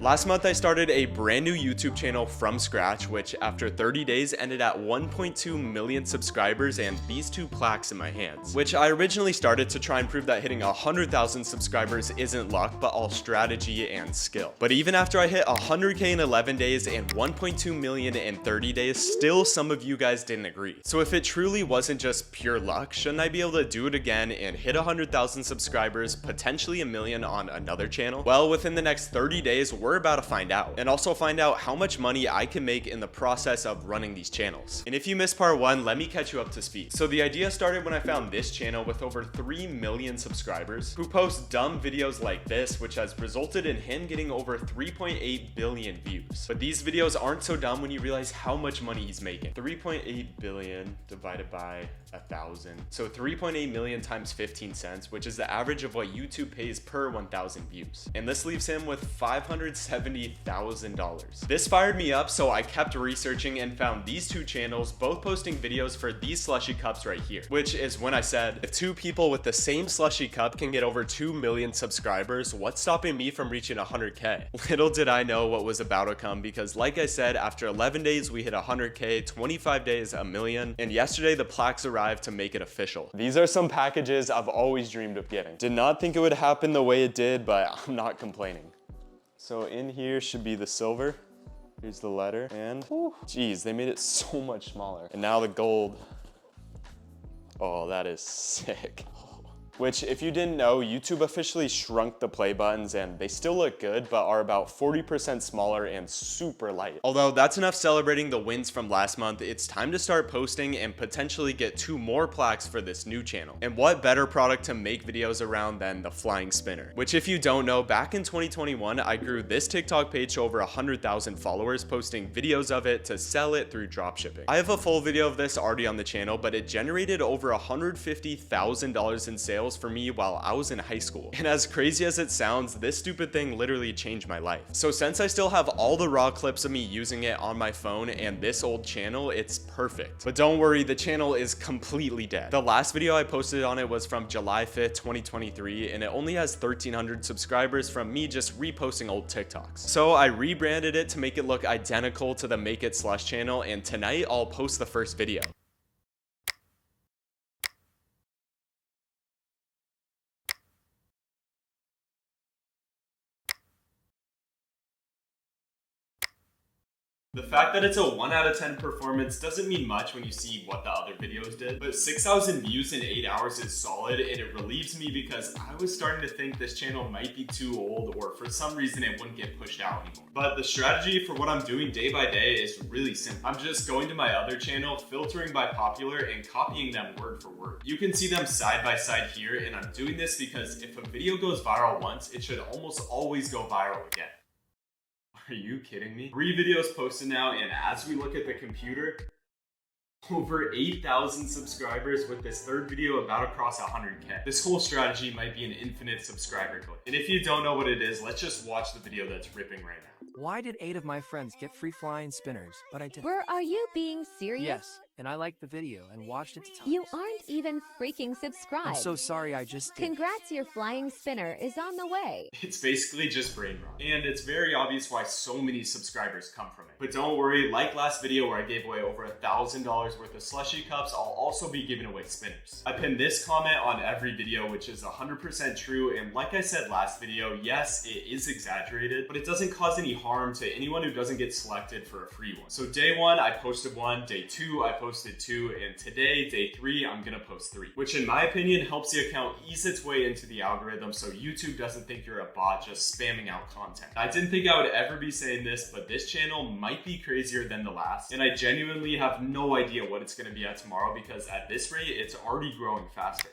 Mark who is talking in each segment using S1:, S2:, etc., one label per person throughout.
S1: Last month, I started a brand new YouTube channel from scratch, which after 30 days ended at 1.2 million subscribers and these two plaques in my hands, which I originally started to try and prove that hitting 100,000 subscribers isn't luck, but all strategy and skill. But even after I hit 100K in 11 days and 1.2 million in 30 days, still some of you guys didn't agree. So if it truly wasn't just pure luck, shouldn't I be able to do it again and hit 100,000 subscribers, potentially a million on another channel? Well, within the next 30 days, we're about to find out, and also find out how much money I can make in the process of running these channels. And if you missed part 1, let me catch you up to speed. So the idea started when I found this channel with over 3 million subscribers who post dumb videos like this, which has resulted in him getting over 3.8 billion views. But these videos aren't so dumb when you realize how much money he's making. 3.8 billion divided by 1,000. So 3.8 million times 15 cents, which is the average of what YouTube pays per 1,000 views. And this leaves him with $570,000. This fired me up, so I kept researching and found these two channels, both posting videos for these slushy cups right here, which is when I said, if two people with the same slushy cup can get over 2 million subscribers, what's stopping me from reaching 100K? Little did I know what was about to come, because like I said, after 11 days, we hit 100K, 25 days, a million, and yesterday the plaques arrived to make it official. These are some packages I've always dreamed of getting. Did not think it would happen the way it did, but I'm not complaining. So in here should be the silver. Here's the letter, and geez, they made it so much smaller. And now the gold. Oh, that is sick. Which, if you didn't know, YouTube officially shrunk the play buttons and they still look good, but are about 40% smaller and super light. Although that's enough celebrating the wins from last month, it's time to start posting and potentially get 2 more plaques for this new channel. And what better product to make videos around than the flying spinner? Which, if you don't know, back in 2021, I grew this TikTok page to over 100,000 followers, posting videos of it to sell it through dropshipping. I have a full video of this already on the channel, but it generated over $150,000 in sales for me while I was in high school. And as crazy as it sounds, this stupid thing literally changed my life. So since I still have all the raw clips of me using it on my phone and this old channel, it's perfect. But don't worry, the channel is completely dead. The last video I posted on it was from July 5th, 2023, and it only has 1,300 subscribers from me just reposting old TikToks. So I rebranded it to make it look identical to the Make It Slush channel, and tonight I'll post the first video. The fact that it's a 1 out of 10 performance doesn't mean much when you see what the other videos did, but 6,000 views in 8 hours is solid, and it relieves me because I was starting to think this channel might be too old, or for some reason it wouldn't get pushed out anymore. But the strategy for what I'm doing day by day is really simple. I'm just going to my other channel, filtering by popular, and copying them word for word. You can see them side by side here, and I'm doing this because if a video goes viral once, it should almost always go viral again. Are you kidding me? 3 videos posted now, and as we look at the computer, over 8,000 subscribers with this third video about to cross 100K. This whole strategy might be an infinite subscriber glitch. And if you don't know what it is, let's just watch the video that's ripping right now.
S2: Why did 8 of my friends get free flying spinners, but I didn't?
S3: Are you being serious?
S2: Yes, and I liked the video and watched it to times.
S3: You aren't even freaking subscribed.
S2: I'm so sorry, I just did.
S3: Congrats, your flying spinner is on the way.
S1: It's basically just brain rot. And it's very obvious why so many subscribers come from it. But don't worry, like last video where I gave away over $1,000 worth of slushy cups, I'll also be giving away spinners. I pinned this comment on every video, which is 100% true. And like I said last video, yes, it is exaggerated, but it doesn't cause any harm to anyone who doesn't get selected for a free one. So day 1, I posted 1, day 2, I posted 2, and today, day 3, I'm gonna post 3, which in my opinion helps the account ease its way into the algorithm so YouTube doesn't think you're a bot just spamming out content. I didn't think I would ever be saying this, but this channel might be crazier than the last, and I genuinely have no idea what it's gonna be at tomorrow because at this rate, it's already growing faster.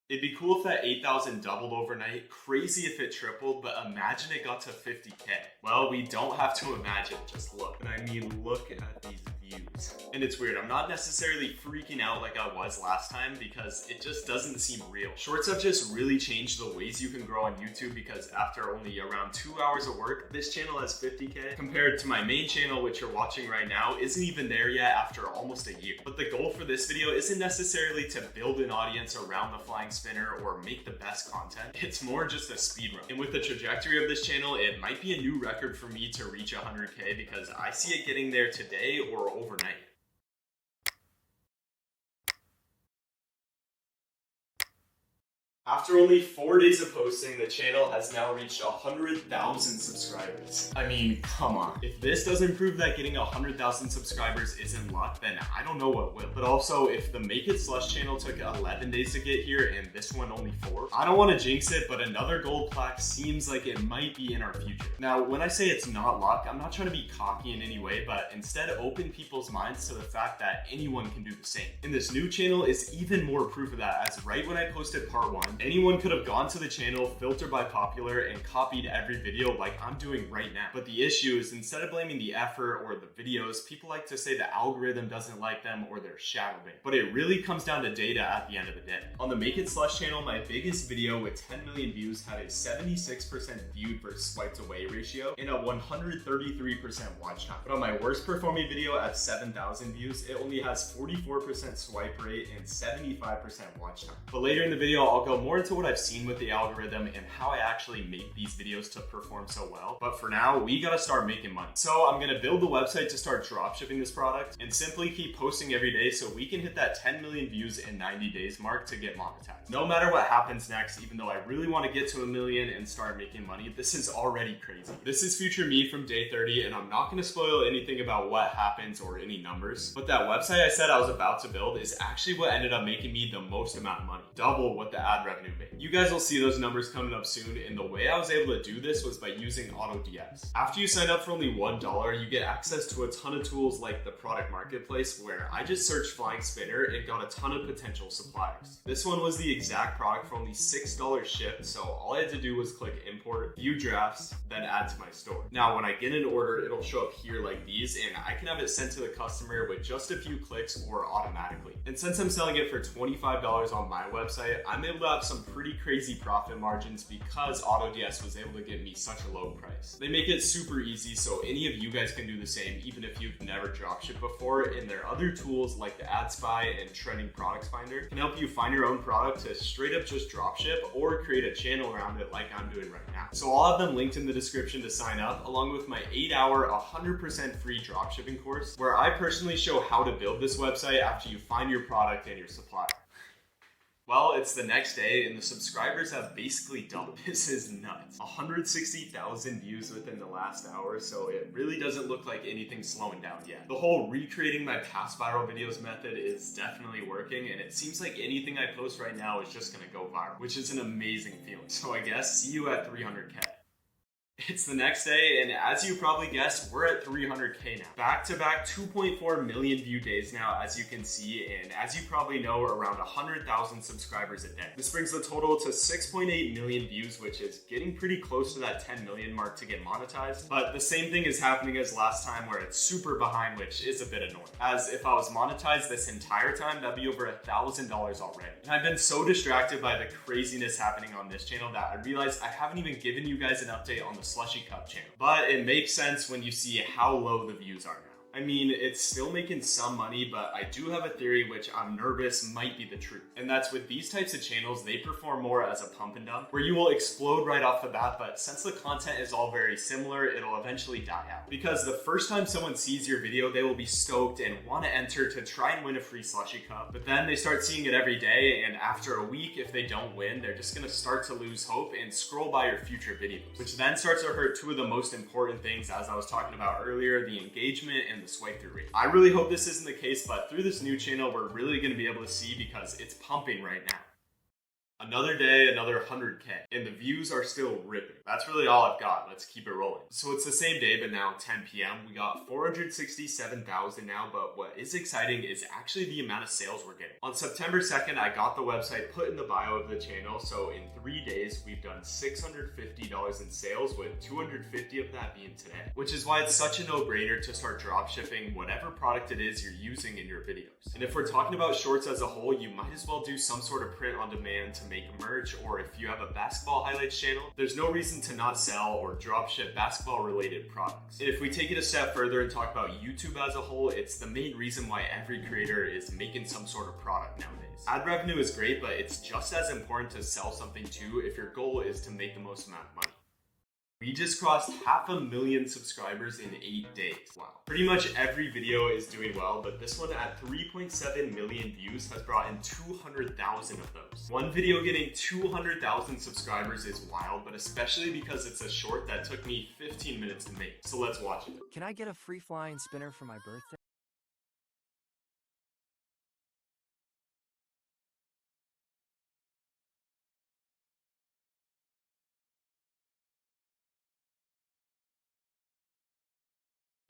S1: It'd be cool if that 8,000 doubled overnight, crazy if it tripled, but imagine it got to 50K. Well, we don't have to imagine, just look. And I mean, look at these views. views. And it's weird, I'm not necessarily freaking out like I was last time because it just doesn't seem real. Shorts have just really changed the ways you can grow on YouTube because after only around 2 hours of work, this channel has 50K compared to my main channel, which you're watching right now, isn't even there yet after almost a year. But the goal for this video isn't necessarily to build an audience around the flying spinner or make the best content. It's more just a speed run. And with the trajectory of this channel, it might be a new record for me to reach 100K because I see it getting there today or overnight. After only 4 days of posting, the channel has now reached 100,000 subscribers. I mean, come on. If this doesn't prove that getting 100,000 subscribers isn't luck, then I don't know what will. But also, if the Make It Slush channel took 11 days to get here and this one only 4, I don't want to jinx it, but another gold plaque seems like it might be in our future. Now, when I say it's not luck, I'm not trying to be cocky in any way, but instead open people's minds to the fact that anyone can do the same. And this new channel is even more proof of that, as right when I posted part 1, anyone could have gone to the channel, filtered by popular, and copied every video like I'm doing right now. But the issue is, instead of blaming the effort or the videos, people like to say the algorithm doesn't like them or they're shadow banned. But it really comes down to data at the end of the day. On the Make It Slush channel, my biggest video with 10 million views had a 76% viewed versus swiped away ratio and a 133% watch time. But on my worst performing video at 7,000 views, it only has 44% swipe rate and 75% watch time. But later in the video, I'll go more into what I've seen with the algorithm and how I actually make these videos to perform so well. But for now, we gotta start making money. So I'm gonna build the website to start dropshipping this product and simply keep posting every day so we can hit that 10 million views in 90 days mark to get monetized. No matter what happens next, even though I really want to get to 1 million and start making money, this is already crazy. This is future me from day 30, and I'm not gonna spoil anything about what happens or any numbers, but that website I said I was about to build is actually what ended up making me the most amount of money, double what the ad revenue made. You guys will see those numbers coming up soon, and the way I was able to do this was by using AutoDS. After you sign up for only $1, you get access to a ton of tools like the product marketplace, where I just searched flying spinner and got a ton of potential suppliers. This one was the exact product for only $6 shipped, so all I had to do was click import, view drafts, then add to my store. Now when I get an order, it'll show up here like these, and I can have it sent to the customer with just a few clicks or automatically. And since I'm selling it for $25 on my website, I'm able to have some pretty crazy profit margins because AutoDS was able to get me such a low price. They make it super easy so any of you guys can do the same, even if you've never dropshipped before, and their other tools like the Ad Spy and Trending Products Finder can help you find your own product to straight up just dropship or create a channel around it like I'm doing right now. So I'll have them linked in the description to sign up, along with my 8-hour 100% free dropshipping course, where I personally show how to build this website after you find your product and your supplier. Well, it's the next day and the subscribers have basically doubled. This is nuts. 160,000 views within the last hour, so it really doesn't look like anything's slowing down yet. The whole recreating my past viral videos method is definitely working, and it seems like anything I post right now is just gonna go viral, which is an amazing feeling. So I guess see you at 300K. It's the next day, and as you probably guessed, we're at 300K now. Back-to-back 2.4 million view days now, as you can see, and as you probably know, around 100,000 subscribers a day. This brings the total to 6.8 million views, which is getting pretty close to that 10 million mark to get monetized. But the same thing is happening as last time, where it's super behind, which is a bit annoying. As if I was monetized this entire time, that'd be over $1,000 already. And I've been so distracted by the craziness happening on this channel that I realized I haven't even given you guys an update on the Slushy Cup channel. But it makes sense when you see how low the views are now. I mean, it's still making some money, but I do have a theory which I'm nervous might be the truth. And that's with these types of channels, they perform more as a pump and dump, where you will explode right off the bat, but since the content is all very similar, it'll eventually die out. Because the first time someone sees your video, they will be stoked and want to enter to try and win a free Slushy Cup. But then they start seeing it every day, and after a week, if they don't win, they're just gonna start to lose hope and scroll by your future videos, which then starts to hurt two of the most important things, as I was talking about earlier, the engagement and the swipe through rate. I really hope this isn't the case, but through this new channel, we're really gonna be able to see because it's pumping right now. Another day, another 100K, and the views are still ripping. That's really all I've got. Let's keep it rolling. So it's the same day, but now 10 p.m. We got 467,000 now, but what is exciting is actually the amount of sales we're getting. On September 2nd, I got the website put in the bio of the channel, so in 3 days, we've done $650 in sales, with 250 of that being today. Which is why it's such a no-brainer to start dropshipping whatever product it is you're using in your videos. And if we're talking about shorts as a whole, you might as well do some sort of print on demand to make merch, or if you have a basketball highlights channel, there's no reason to not sell or dropship basketball related products. And if we take it a step further and talk about YouTube as a whole, it's the main reason why every creator is making some sort of product nowadays. Ad revenue is great, but it's just as important to sell something too if your goal is to make the most amount of money. We just crossed 500,000 subscribers in 8 days. Wow. Pretty much every video is doing well, but this one at 3.7 million views has brought in 200,000 of those. One video getting 200,000 subscribers is wild, but especially because it's a short that took me 15 minutes to make. So let's watch it.
S2: Can I get a free flying spinner for my birthday?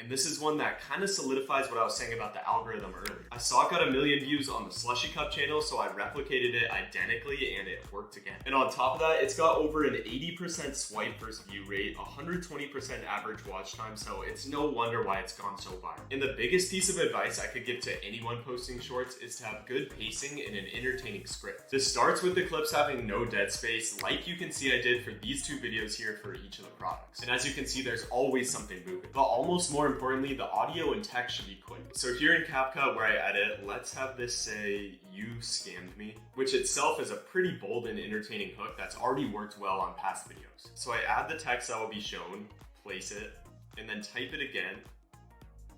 S1: And this is one that kind of solidifies what I was saying about the algorithm earlier. I saw it got 1 million views on the Slushy Cup channel, so I replicated it identically and it worked again. And on top of that, it's got over an 80% swipe versus view rate, 120% average watch time, so it's no wonder why it's gone so viral. And the biggest piece of advice I could give to anyone posting shorts is to have good pacing and an entertaining script. This starts with the clips having no dead space, like you can see I did for these 2 videos here for each of the products. And as you can see, there's always something moving. But almost more importantly, the audio and text should be quick. So here in CapCut where I edit, let's have this say, "You scammed me," which itself is a pretty bold and entertaining hook that's already worked well on past videos. So I add the text that will be shown, place it, and then type it again,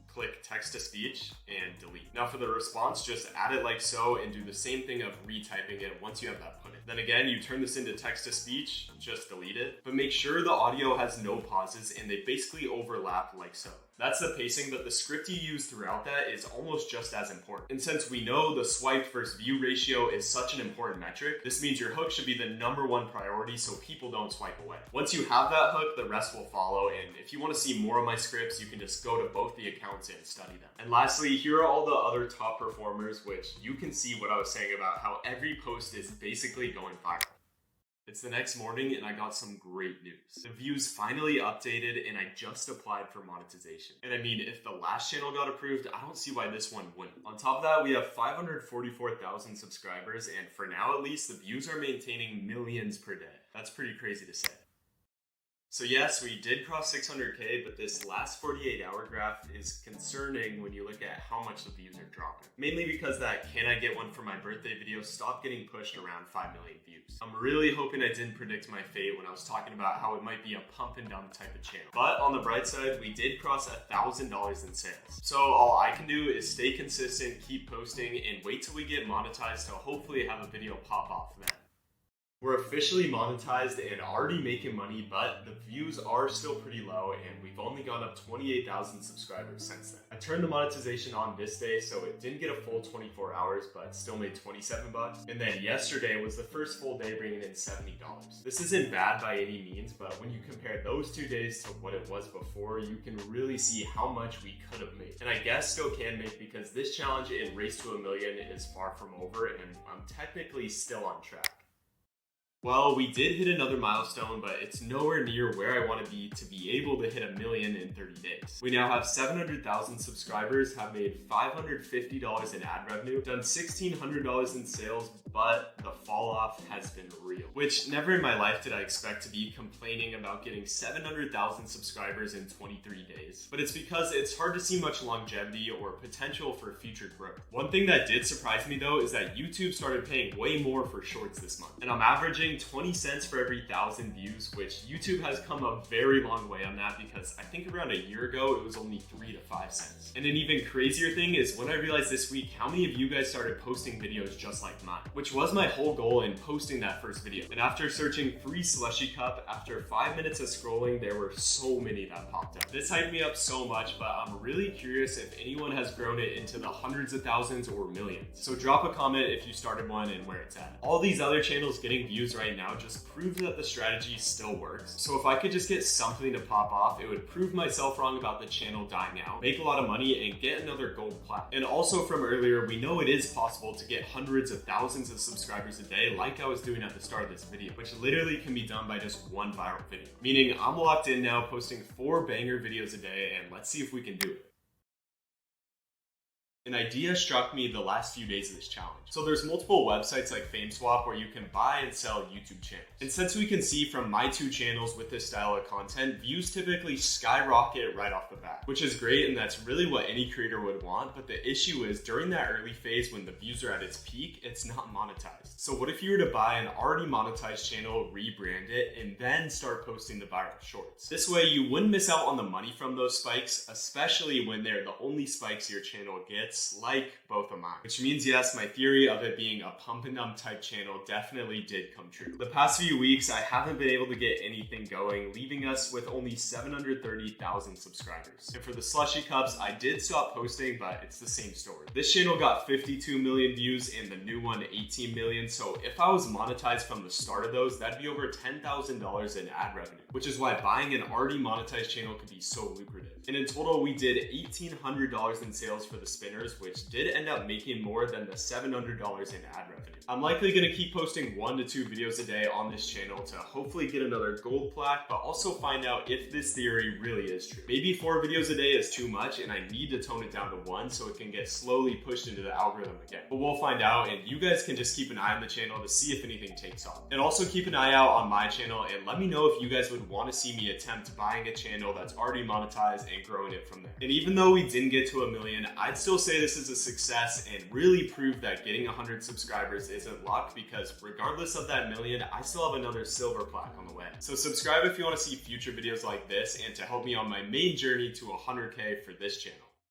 S1: click text to speech, and delete. Now for the response, just add it like so and do the same thing of retyping it once you have that put in. Then again, you turn this into text to speech, just delete it, but make sure the audio has no pauses and they basically overlap like so. That's the pacing, but the script you use throughout that is almost just as important. And since we know the swipe versus view ratio is such an important metric, this means your hook should be the #1 priority so people don't swipe away. Once you have that hook, the rest will follow, and if you want to see more of my scripts, you can just go to both the accounts and study them. And lastly, here are all the other top performers, which you can see what I was saying about how every post is basically going viral. It's the next morning and I got some great news. The views finally updated and I just applied for monetization. And I mean, if the last channel got approved, I don't see why this one wouldn't. On top of that, we have 544,000 subscribers, and for now at least, the views are maintaining millions per day. That's pretty crazy to say. So yes, we did cross 600K, but this last 48-hour graph is concerning when you look at how much the views are dropping. Mainly because that "can I get one for my birthday" video stopped getting pushed around 5 million views. I'm really hoping I didn't predict my fate when I was talking about how it might be a pump and dump type of channel. But on the bright side, we did cross $1,000 in sales. So all I can do is stay consistent, keep posting, and wait till we get monetized to hopefully have a video pop off then. We're officially monetized and already making money, but the views are still pretty low and we've only gone up 28,000 subscribers since then. I turned the monetization on this day, so it didn't get a full 24 hours, but still made 27 bucks. And then yesterday was the first full day bringing in $70. This isn't bad by any means, but when you compare those 2 days to what it was before, you can really see how much we could have made. And I guess still can make, because this challenge in Race to a Million is far from over and I'm technically still on track. Well, we did hit another milestone, but it's nowhere near where I want to be able to hit 1 million in 30 days. We now have 700,000 subscribers, have made $550 in ad revenue, done $1,600 in sales, but the fall off has been real. Which never in my life did I expect to be complaining about getting 700,000 subscribers in 23 days. But it's because it's hard to see much longevity or potential for future growth. One thing that did surprise me though is that YouTube started paying way more for shorts this month. And I'm averaging 20 cents for every 1,000 views, which YouTube has come a very long way on that, because I think around a year ago it was only 3 to 5 cents. And an even crazier thing is when I realized this week how many of you guys started posting videos just like mine, which was my whole goal in posting that first video. And after searching free slushy cup, after 5 minutes of scrolling, there were so many that popped up. This hyped me up so much, but I'm really curious if anyone has grown it into the hundreds of thousands or millions. So drop a comment if you started one and where it's at. All these other channels getting views right now just prove that the strategy still works. So if I could just get something to pop off, it would prove myself wrong about the channel dying out, make a lot of money, and get another gold plat. And also from earlier, we know it is possible to get hundreds of thousands of subscribers a day like I was doing at the start of this video, which literally can be done by just one viral video. Meaning I'm locked in now, posting 4 banger videos a day, and let's see if we can do it. An idea struck me the last few days of this challenge. So there's multiple websites like FameSwap where you can buy and sell YouTube channels. And since we can see from my 2 channels with this style of content, views typically skyrocket right off the bat, which is great, and that's really what any creator would want. But the issue is during that early phase when the views are at its peak, it's not monetized. So what if you were to buy an already monetized channel, rebrand it, and then start posting the viral shorts? This way you wouldn't miss out on the money from those spikes, especially when they're the only spikes your channel gets, like both of mine. Which means yes, my theory of it being a pump and dump type channel definitely did come true. The past few weeks, I haven't been able to get anything going, leaving us with only 730,000 subscribers. And for the slushy cups, I did stop posting, but it's the same story. This channel got 52 million views and the new one 18 million. So if I was monetized from the start of those, that'd be over $10,000 in ad revenue, which is why buying an already monetized channel could be so lucrative. And in total, we did $1,800 in sales for the spinners, which did end up making more than the $700 in ad revenue. I'm likely going to keep posting 1 to 2 videos a day on this channel to hopefully get another gold plaque, but also find out if this theory really is true. Maybe 4 videos a day is too much and I need to tone it down to 1 so it can get slowly pushed into the algorithm again. But we'll find out, and you guys can just keep an eye on the channel to see if anything takes off. And also keep an eye out on my channel and let me know if you guys would want to see me attempt buying a channel that's already monetized and growing it from there. And even though we didn't get to 1 million, I'd still say this is a success and really prove that getting 100 subscribers isn't luck, because regardless of that million, I still have another silver plaque on the way. So subscribe if you want to see future videos like this and to help me on my main journey to 100K for this channel.